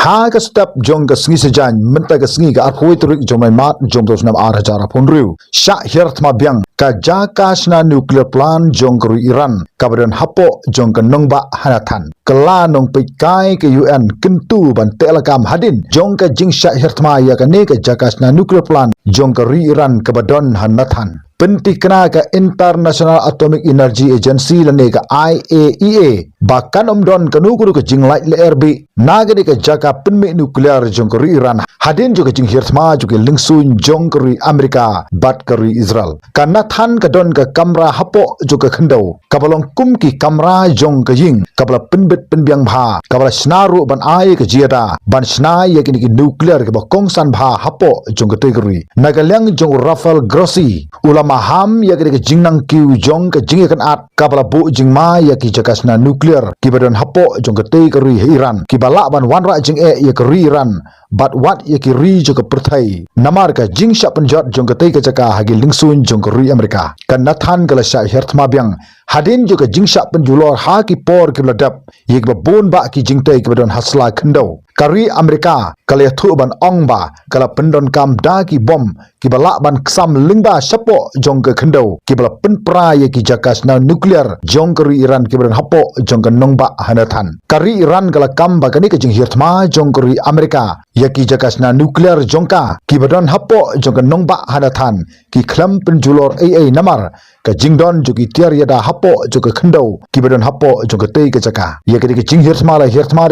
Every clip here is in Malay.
ha ka step jong ka sngi sejan menta ka sngi ka arhoi turik jong mai mat jong dos nam ar hajara ponriu sha hirt ma byang ka jakasna nuclear plant jong kru Iran kabadon hapo jong ka nongba hanathan kala nong pekai ke UN kentu ban telakam hadin jong ka jingsha hirtma ya ka ne ka jakasna nuclear plant jong ka Iran kabadon hanathan penting kena ke International Atomic Energy Agency lane ke IAEA bahkan omdon kanukuru ke jinglait le RB nagade ke jaka penmi nuklear jong ke Iran hadin juga jing hirtma juga lingsun jong ke Amerika bat ke Israel karena than ke don ke kamera hapo juga kendau kabalong kum ki kamera jong ke jing kabala penbet penbiang bha kabala snaru ban ai ke jiada ban snai yakini ki nuklear ke bakongsan bha hapo jong ke tegeri nagalyang jong Rafael Grossi maham ya ke jingnang kiu jong ke jing kan at kabala bu jingma ya ki jakasna nuklear ki badon hapo jong ke te ke Iran ki bala ban wanra jing ya ke Iran but what ya ki ri jo ke perthai namar ka jing sha penjot jong ke te ke jaka hagi lingsun jong ke Amerika kan nathan kala sha hertma byang hadin jo ke jing sha penjulor ha ki por ki ladap ye ke bon ba ki jing te ke badon hasla khndo kari Amerika kala thu ban ong ba kala pendon kam da ki bom ki bala ban ksam lingba sapo jong ke khndo ki bala penpra ye ki jakasna nuklear jong ke Iran ki badan hapo jong ke nongba hanathan kari Iran kala kam ba kani ke jing hirtma jong ke Amerika ye ki jakasna nuklear jongka ki badan hapo jong ke nongba hanathan ki khlam penjulor ai namar ka jingdon juki tiar yada hapo jong ke khndo ki badan hapo jong ke te ke jaka ye ke jing hirtma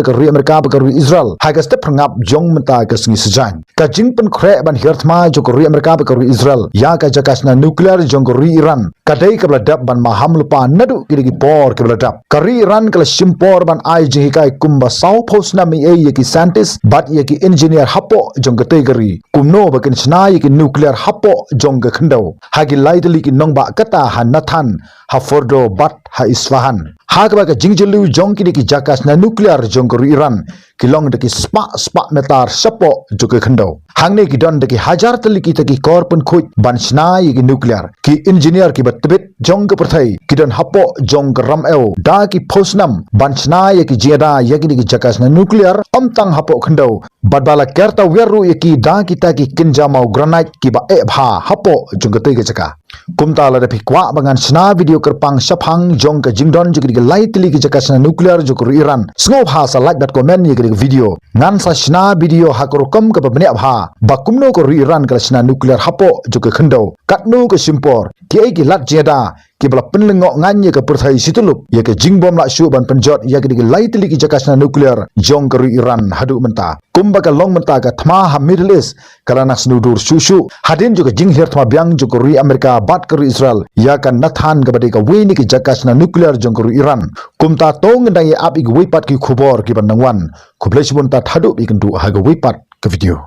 ke Amerika ba ke Israel haga step ngap jong menta ke sngi sejan ka jing pen khre ban hirtma jong ke Amerika ba ke Israel ya ka jakasna nuklear jong ke Iran kadai ke bladap ban maham lupa nadu ki por ke bladap kari Iran kala simpor ban ai jing hikai kumba sau phosna mi ai ye ki scientist bat ye ki engineer hapo jong ke tegari kumno ba kin sna ye ki nuclear hapo jong ke khndo hagi laidli ki nongba kata hanathan ha fordo bat ha Isfahan hagba ka jingjelu jong ki jakasna nuclear jong ke Iran kilong de ki spa metar sapo jong ke khndo hangne ki don de ki hajar tali ki taki korpun khoj ban sna ye ki nuclear ki engineer ki batbit jong ke perthai ki don hapo jong ke rameu da ki phosnam ban sna ye ki jeda ye ki jakasna nuclear omtang hapo khndo badbala kerta weru ye ki da ki taki kinjamau granite ki ba e bha hapo jong ke te ke jaka kumta la de phikwa bangan sna video kerpang saphang jong ke jingdon jong ki laitli ki jakasna nuclear jong ke Iran sngo bha sa like that comment ye ki video ngan sa sna video hakorukom ke babne bha bakumno ko Iran ka sna nuclear hapo jong ke khndo katnu ke simpor ki ai ki lat jeda ki bala penlengo nganye ke perthai situlup ye ke jingbom la shu ban penjot ye ke laitli ki jakasna nuclear jong ke Iran hadu menta kumba ka long menta ka thma ha Middle East kala nak snudur shushu hadin juga jing hirtma byang jong ke Amerika bat ke Israel ya kan nathan ka bade ka weni ki jakasna nuclear jong ke Iran kumta tong ndai ap ik wipat ki khubor ki ban nangwan khublesbun ta thadu ikendu ha ga wipat ke video